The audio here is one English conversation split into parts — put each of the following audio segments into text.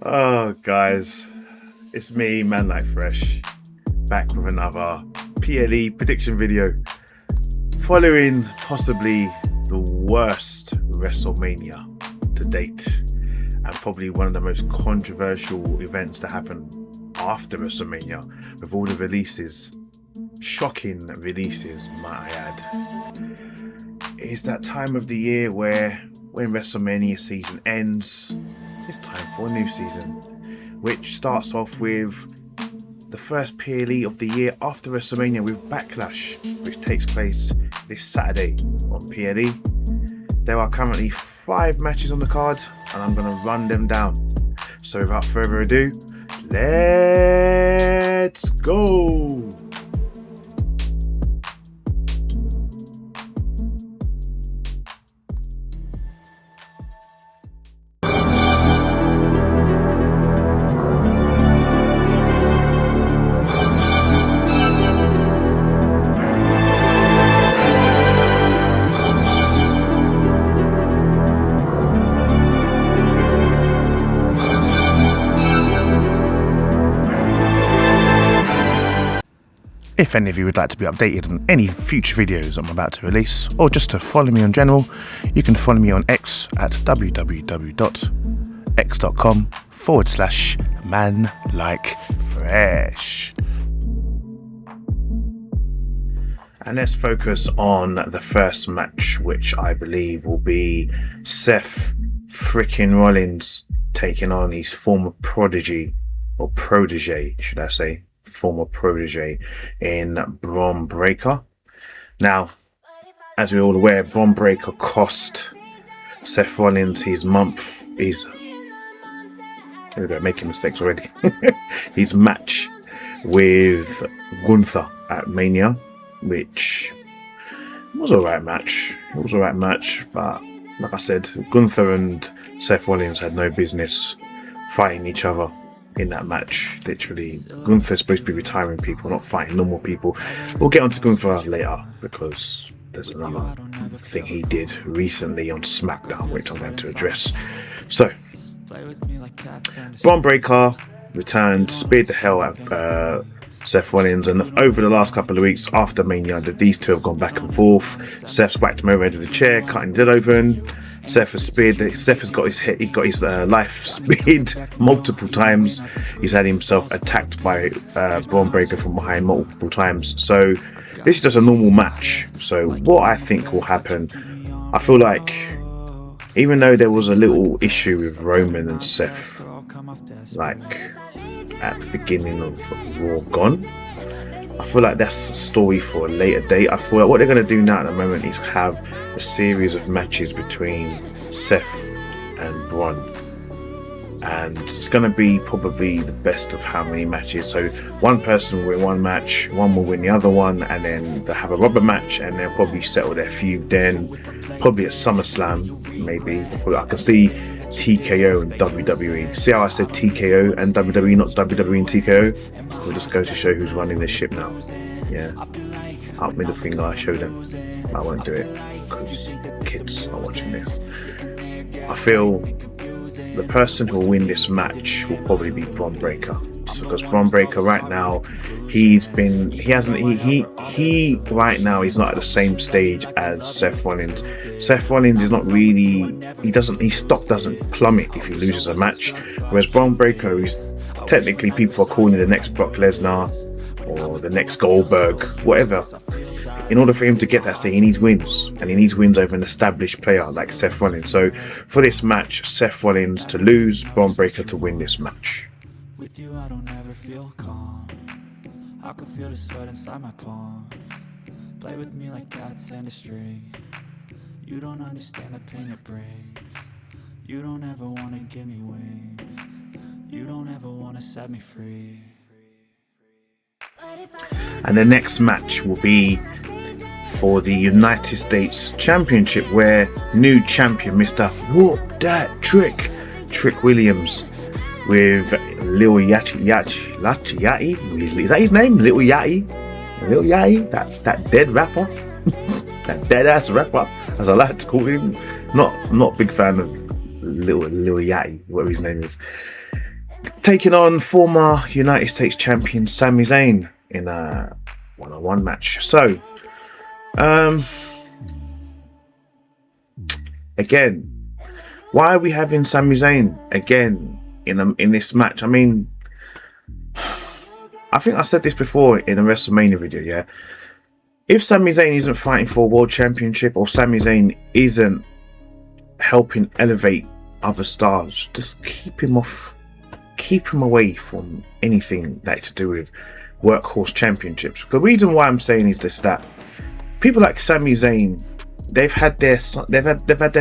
Oh, guys, it's me, Manlykefresh, back with another PLE prediction video following possibly the worst WrestleMania to date and probably one of the most controversial events to happen after WrestleMania, with all the releases, shocking releases, might I add. It's that time of the year where when WrestleMania season ends, it's time for a new season, which starts off with the first PLE of the year after WrestleMania with Backlash, which takes place this Saturday on PLE. There are currently 5 matches on the card, and I'm going to run them down. So without further ado, let's go! If any of you would like to be updated on any future videos I'm about to release, or just to follow me in general, you can follow me on X at www.x.com/manlykefresh. And let's focus on the first match, which I believe will be Seth freaking Rollins taking on his former protege, or protege, should I say, former protege in Bron Breakker. Now, as we're all aware, Bron Breakker cost Seth Rollins his month, making mistakes already, his match with Gunther at Mania, which was a right match. It was a right match, but like I said, Gunther and Seth Rollins had no business fighting each other in that match. Literally, Gunther's supposed to be retiring people, not fighting normal people. We'll get onto Gunther later because there's another thing he did recently on SmackDown which I'm going to address. So, Bron Breakker returned, speared the hell out of Seth Rollins, and over the last couple of weeks after Mania, these two have gone back and forth. Seth's whacked him over the head with a chair, cutting his head open. Seth has got his head, he got his life speared multiple times. He's had himself attacked by Bron Breakker from behind multiple times. So this is just a normal match. So what I think will happen, I feel like, even though there was a little issue with Roman and Seth, like at the beginning of Raw Gone, I feel like that's a story for a later date. I feel like what they're going to do now at the moment is have a series of matches between Seth and Bron, and it's going to be probably the best of how many matches. So one person will win one match, one will win the other one, and then they'll have a rubber match, and they'll probably settle their feud then, probably at SummerSlam, maybe. I can see TKO and WWE. See how I said TKO and WWE, not WWE and TKO? We'll just go to show who's running this ship now. Yeah, up middle finger, I show them. I won't do it because kids are watching this. I feel the person who will win this match will probably be Bron Breakker, because Bron Breakker right now, he's not at the same stage as Seth Rollins. Seth Rollins is not really, his stock doesn't plummet if he loses a match, whereas Bron Breakker is technically, people are calling the next Brock Lesnar or the next Goldberg, whatever. In order for him to get that stage, he needs wins, and he needs wins over an established player like Seth Rollins. So for this match, Seth Rollins to lose, Bron Breakker to win this match. With you, I don't ever feel calm. I can feel the sweat inside my palm. Play with me like cats and a string. You don't understand the pain it brings. You don't ever wanna give me wings. You don't ever wanna set me free. And the next match will be for the United States Championship, where new champion Mr. Whoop That Trick Williams with Lil Yachty, is that his name? Lil Yachty, that dead rapper, that dead ass rapper, as I like to call him. Not big fan of Lil Yachty, whatever his name is, taking on former United States champion Sami Zayn in a one-on-one match. So, again, why are we having Sami Zayn again in this match? I mean, I think I said this before in a WrestleMania video, yeah? If Sami Zayn isn't fighting for a world championship, or Sami Zayn isn't helping elevate other stars, just keep him away from anything that's to do with workhorse championships. The reason why I'm saying is this, that people like Sami Zayn, they've had their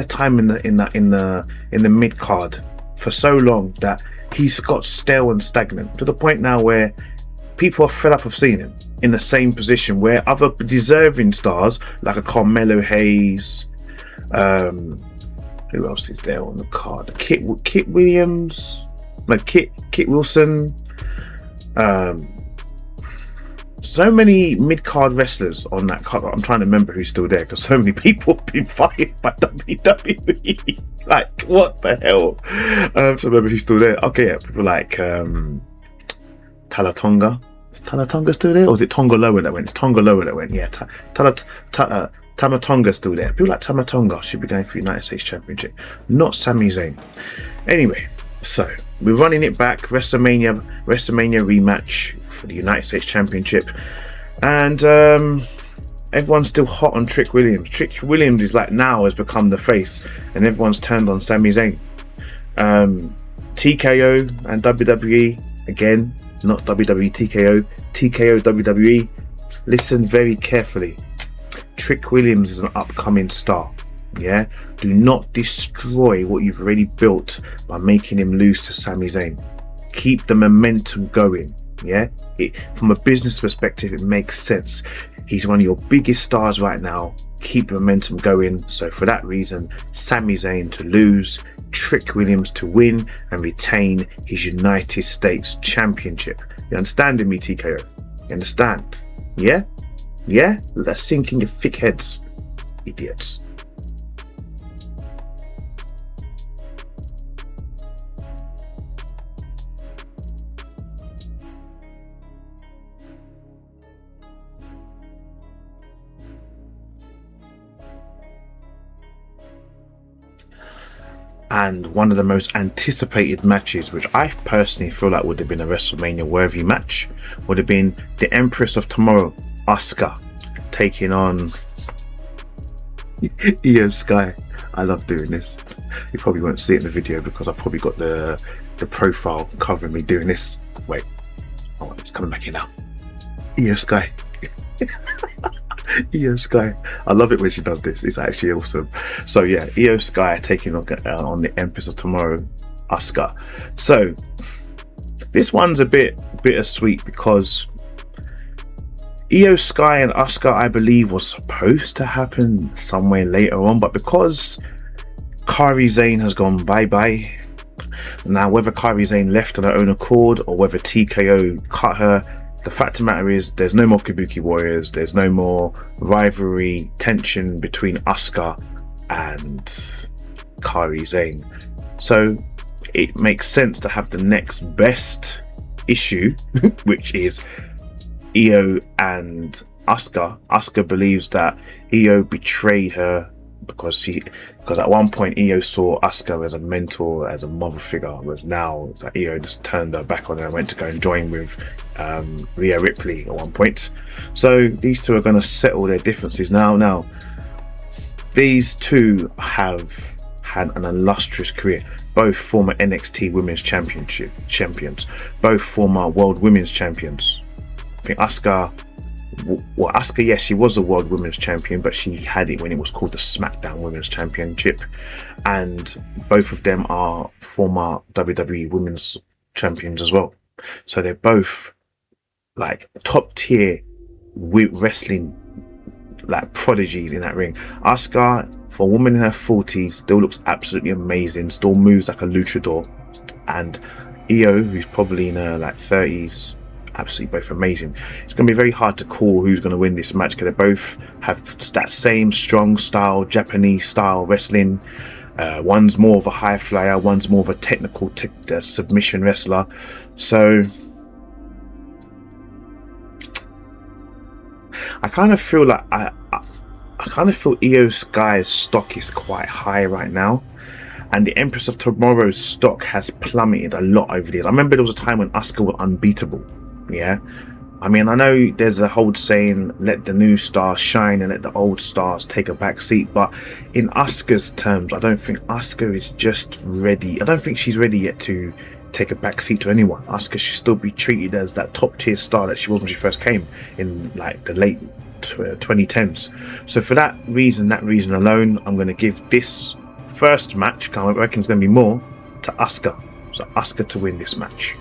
time in the mid card for so long that he's got stale and stagnant, to the point now where people are fed up of seeing him in the same position, where other deserving stars like a Carmelo Hayes, who else is there on the card? Kit Williams, like Kit Wilson. So many mid-card wrestlers on that card. I'm trying to remember who's still there, because so many people have been fired by WWE. Like, what the hell? I'm trying to remember who's still there. Okay, yeah, people like Talatonga. Is Talatonga still there? Or is it Tonga Lower that went? It's Tonga Lower that went. Yeah, Tamatonga still there. People like Tamatonga should be going for United States Championship, not Sami Zayn. Anyway, so we're running it back. WrestleMania rematch for the United States Championship, and everyone's still hot on Trick Williams. Trick Williams is like now has become the face, and everyone's turned on Sami Zayn. TKO and WWE again, not WWE TKO. TKO WWE. Listen very carefully. Trick Williams is an upcoming star. Yeah, do not destroy what you've already built by making him lose to Sami Zayn. Keep the momentum going. Yeah, from a business perspective, it makes sense. He's one of your biggest stars right now. Keep the momentum going. So for that reason, Sami Zayn to lose, Trick Williams to win and retain his United States Championship. You understanding me, TKO? You understand? Yeah? Yeah? Let that sink in your thick heads, idiots. And one of the most anticipated matches, which I personally feel like would have been a WrestleMania worthy match, would have been the Empress of Tomorrow, Asuka, taking on Iyo Sky. I love doing this. You probably won't see it in the video because I've probably got the profile covering me doing this. Wait, oh, it's coming back in now. Iyo Sky. Iyo Sky. I love it when she does this. It's actually awesome. So yeah, Iyo Sky taking on the Empress of Tomorrow, Asuka. So this one's a bit bittersweet because Iyo Sky and Asuka, I believe, was supposed to happen somewhere later on, but because Kairi Sane has gone bye-bye, now whether Kairi Sane left on her own accord or whether TKO cut her, the fact of the matter is there's no more Kabuki Warriors, there's no more rivalry tension between Asuka and Kairi Sane. So it makes sense to have the next best issue, which is Iyo and Asuka. Asuka believes that Iyo betrayed her because at one point Iyo saw Asuka as a mentor, as a mother figure, whereas now that Iyo just turned her back on her and went to go and join with Rhea Ripley at one point. So these two are going to settle their differences now. These two have had an illustrious career, both former NXT Women's Championship champions, both former World Women's Champions. I think Asuka, yes, she was a World Women's Champion, but she had it when it was called the SmackDown Women's Championship, and both of them are former WWE Women's Champions as well. So they're both like top tier wrestling like prodigies in that ring. Asuka, for a woman in her 40s, still looks absolutely amazing, still moves like a luchador, and Iyo, who's probably in her like 30s, absolutely both amazing. It's going to be very hard to call who's going to win this match, because they both have that same strong style, Japanese style wrestling. One's more of a high flyer, one's more of a technical submission wrestler. So I kind of feel like I kind of feel Iyo Sky's stock is quite high right now, and the Empress of Tomorrow's stock has plummeted a lot over the years. I remember there was a time when Asuka was unbeatable. Yeah, I mean, I know there's a whole saying, let the new stars shine and let the old stars take a back seat, but in Asuka's terms, I don't think Asuka is just ready. I don't think she's ready yet to take a back seat to anyone. Asuka should still be treated as that top tier star that she was when she first came in like the late 2010s. So for that reason alone, I'm going to give this first match, I reckon it's going to be more, to Asuka. So Asuka to win this match.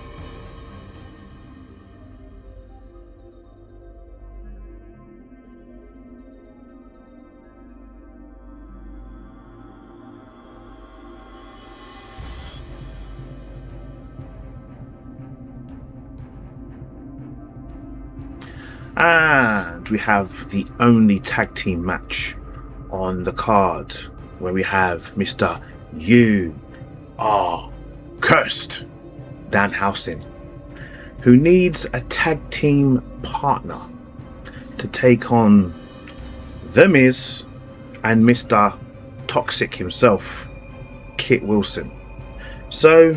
And we have the only tag team match on the card, where we have Mr. You Are Cursed Danhausen, who needs a tag team partner to take on The Miz and Mr. Toxic himself, Kip Wilson. So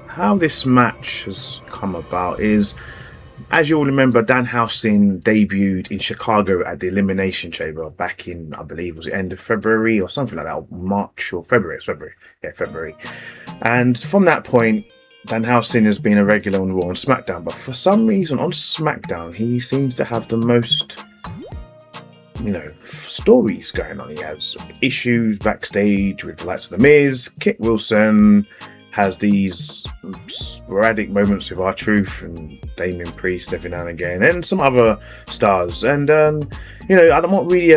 how this match has come about is, as you all remember, Danhausen debuted in Chicago at the Elimination Chamber back in, I believe, was it end of February or something like that, or March or February? It's February. Yeah, February. And from that point, Danhausen has been a regular on Raw and SmackDown, but for some reason on SmackDown, he seems to have the most, stories going on. He has issues backstage with the likes of The Miz, Kip Wilson, has these sporadic moments with R-Truth and Damien Priest every now and again, and some other stars. And I'm not really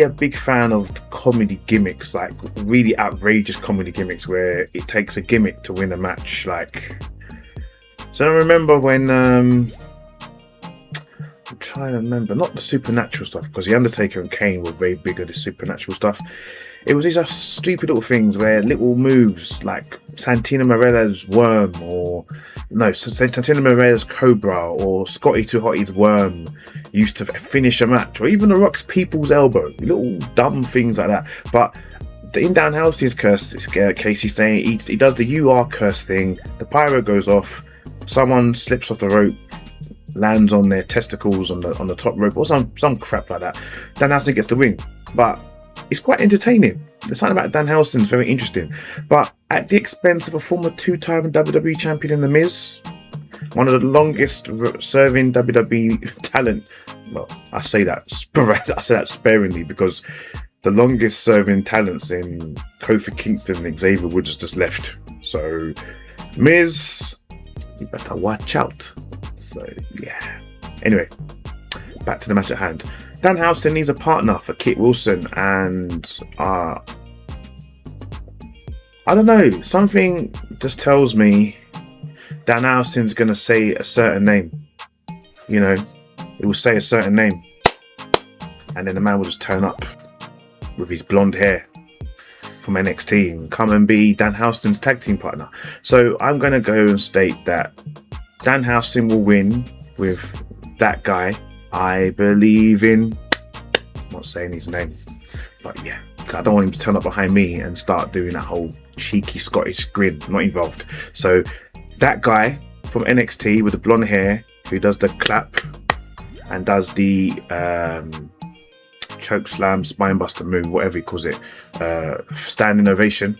a big fan of comedy gimmicks, like really outrageous comedy gimmicks where it takes a gimmick to win a match. So I remember when I'm trying to remember, not the supernatural stuff, because the Undertaker and Kane were very big at the supernatural stuff. It was these stupid little things where little moves like Santino Marella's worm, Santino Marella's Cobra, or Scotty 2 Hotty's worm used to finish a match, or even The Rock's people's elbow, little dumb things like that. But in Danhausen's case, he's saying he does the "you are cursed" thing. The pyro goes off, someone slips off the rope, lands on their testicles on the top rope, or some crap like that. Danhausen gets the win, but it's quite entertaining. There's something about Danhausen's very interesting, but at the expense of a former 2-time WWE champion in The Miz, one of the longest serving WWE talent. Well, I say that sparingly, because the longest serving talents in Kofi Kingston and Xavier Woods just left. So Miz, you better watch out. So yeah. Anyway, back to the match at hand. Danhausen needs a partner for Kip Wilson, and I don't know, something just tells me Danhausen's going to say a certain name. It will say a certain name, and then the man will just turn up with his blonde hair from NXT and come and be Danhausen's tag team partner. So I'm going to go and state that Danhausen will win with that guy I believe in. I'm not saying his name, but yeah, I don't want him to turn up behind me and start doing that whole cheeky Scottish grin. Not involved. So that guy from NXT with the blonde hair, who does the clap and does the choke slam, spinebuster move, whatever he calls it, standing ovation,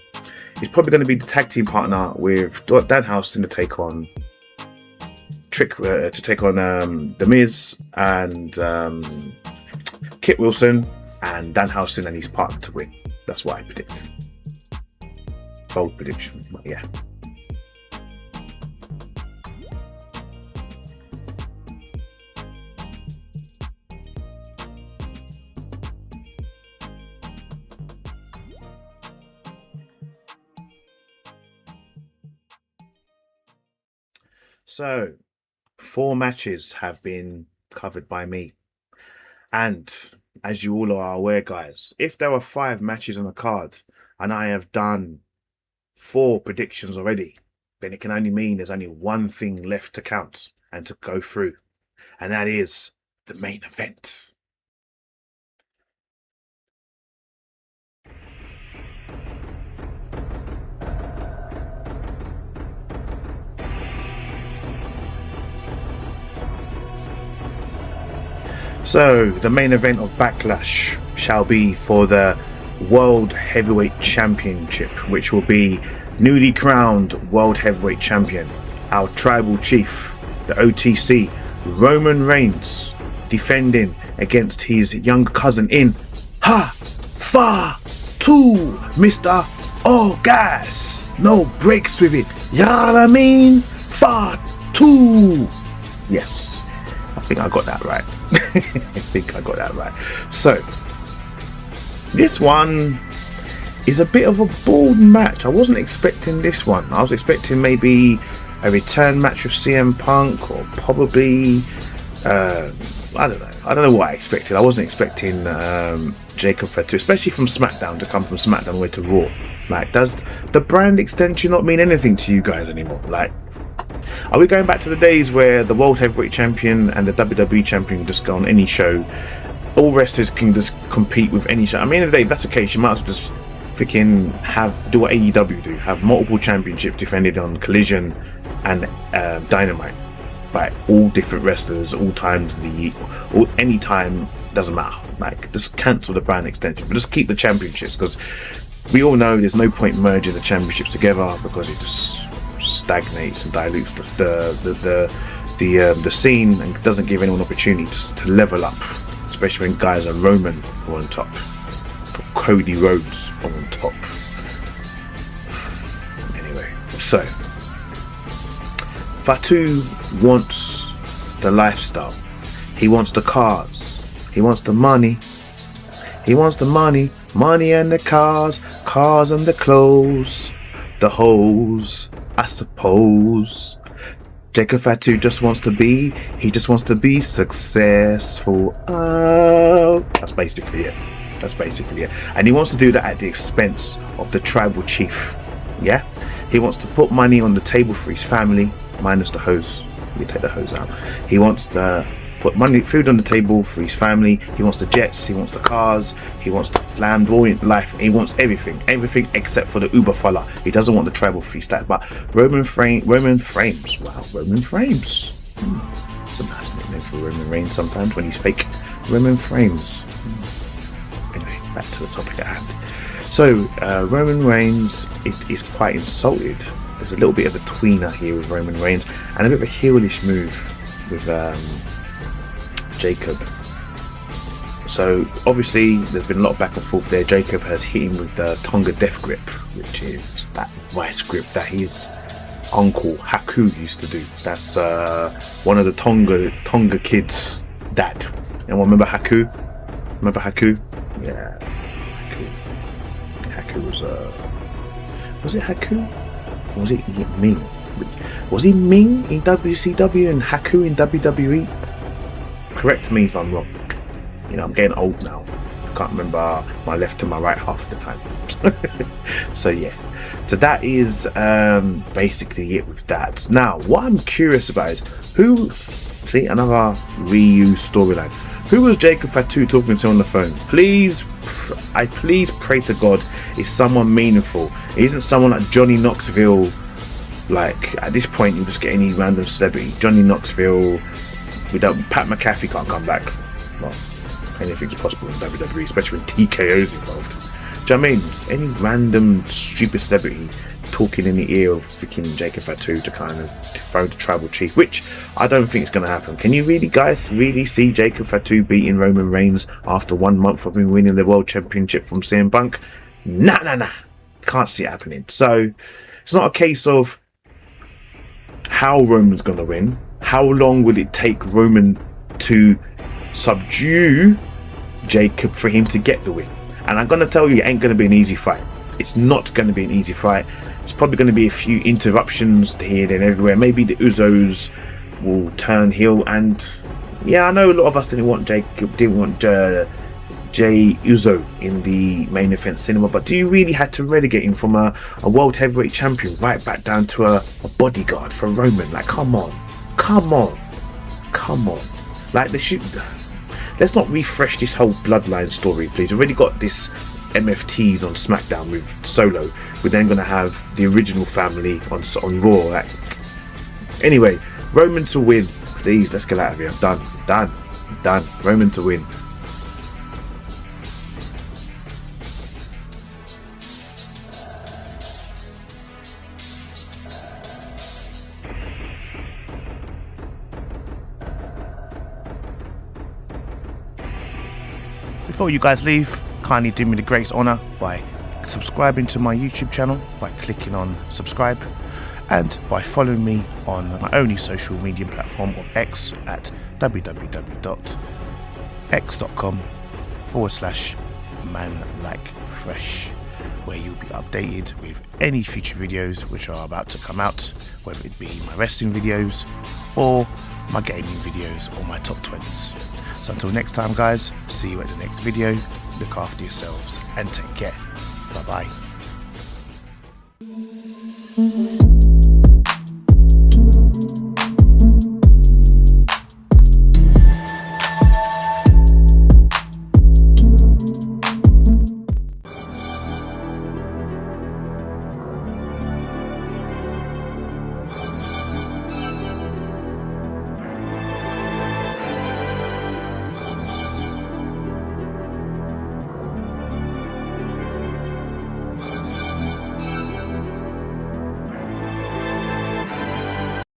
he's probably going to be the tag team partner with Danhausen to take on The Miz and Kip Wilson, and Danhausen and his partner to win. That's what I predict. Bold prediction, but yeah. So, 4 matches have been covered by me. And as you all are aware, guys, if there are 5 matches on the card and I have done 4 predictions already, then it can only mean there's only one thing left to count and to go through. And that is the main event. So, the main event of Backlash shall be for the World Heavyweight Championship, which will be newly crowned World Heavyweight Champion, our Tribal Chief, the OTC, Roman Reigns, defending against his younger cousin in Far 2, Mr. Oh Gas, no breaks with it, you know what I mean? Far 2. Yes, I think I got that right. So, this one is a bit of a bold match. I wasn't expecting this one. I was expecting maybe a return match with CM Punk, or probably I don't know what I expected. I wasn't expecting Jacob Fatu, especially from SmackDown, to come from SmackDown away to Raw. Like, does the brand extension not mean anything to you guys anymore? Like, are we going back to the days where the World Heavyweight Champion and the WWE Champion just go on any show? All wrestlers can just compete with any show. I mean, at the day, if that's the case, you might as well just freaking do what AEW do. Have multiple championships defended on Collision and Dynamite by all different wrestlers, all times of the year, or any time, doesn't matter. Like, just cancel the brand extension, but just keep the championships, because we all know there's no point merging the championships together, because it just stagnates and dilutes the scene and doesn't give anyone an opportunity to level up, especially when guys like Roman are on top, Cody Rhodes are on top. Anyway, so Fatu wants the lifestyle, he wants the cars, he wants the money, money and the cars and the clothes, the hoes, I suppose. Jacob Fatu just wants to be successful. Oh, that's basically it. And he wants to do that at the expense of the Tribal Chief. Yeah? He wants to put money on the table for his family, minus the hose. You take the hose out. He wants to put food on the table for his family. He wants the jets, he wants the cars, he wants the flamboyant life, he wants everything except for the Uber fella. He doesn't want the tribal freestyle. But Roman Frames. Wow, Roman Frames. It's a nice nickname for Roman Reigns sometimes when he's fake. Roman Frames. Anyway, back to the topic at hand. So, Roman Reigns is quite insulted. There's a little bit of a tweener here with Roman Reigns, and a bit of a heelish move with Jacob. So obviously there's been a lot of back and forth there. Jacob has hit him with the Tonga Death Grip, which is that vice grip that his uncle Haku used to do. That's one of the Tonga kids' dad. Anyone remember Haku? Yeah, Haku was it Haku? Or was it Ming? Was he Ming in WCW and Haku in WWE? Correct me if I'm wrong. You know, I'm getting old now. I can't remember my left and my right half of the time. So yeah. So that is basically it with that. Now, what I'm curious about is another reused storyline. Who was Jacob Fatu talking to on the phone? Please pray to God it's someone meaningful. It isn't someone like Johnny Knoxville. Like, at this point, you just get any random celebrity. Johnny Knoxville. Pat McAfee can't come back. Well, anything's possible in WWE, especially when TKO's involved. Do you know what I mean? Just any random stupid celebrity talking in the ear of freaking Jacob Fatu to kind of dethrone the Tribal Chief, which I don't think is going to happen. Can you guys really see Jacob Fatu beating Roman Reigns after 1 month of him winning the World Championship from CM Punk? Nah. Can't see it happening. So it's not a case of how Roman's going to win. How long will it take Roman to subdue Jacob for him to get the win? And I'm going to tell you, it ain't going to be an easy fight. it's not going to be an easy fight. It's probably going to be a few interruptions here and everywhere. Maybe the Usos will turn heel, and yeah, I know a lot of us didn't want Jey Uso in the main event cinema, but do you really have to relegate him from a world heavyweight champion right back down to a bodyguard for Roman? Like, come on. Like, let's not refresh this whole bloodline story, please. We've already got this MFTs on SmackDown with Solo. We're then going to have the original family on Raw. Like, anyway, Roman to win, please. Let's get out of here. Done. Roman to win. Before you guys leave, kindly do me the great honour by subscribing to my YouTube channel by clicking on subscribe, and by following me on my only social media platform of X at www.x.com/Manlykefresh, where you'll be updated with any future videos which are about to come out, whether it be my wrestling videos or my gaming videos or my top 20s. So until next time, guys, see you at the next video. Look after yourselves and take care. Bye bye.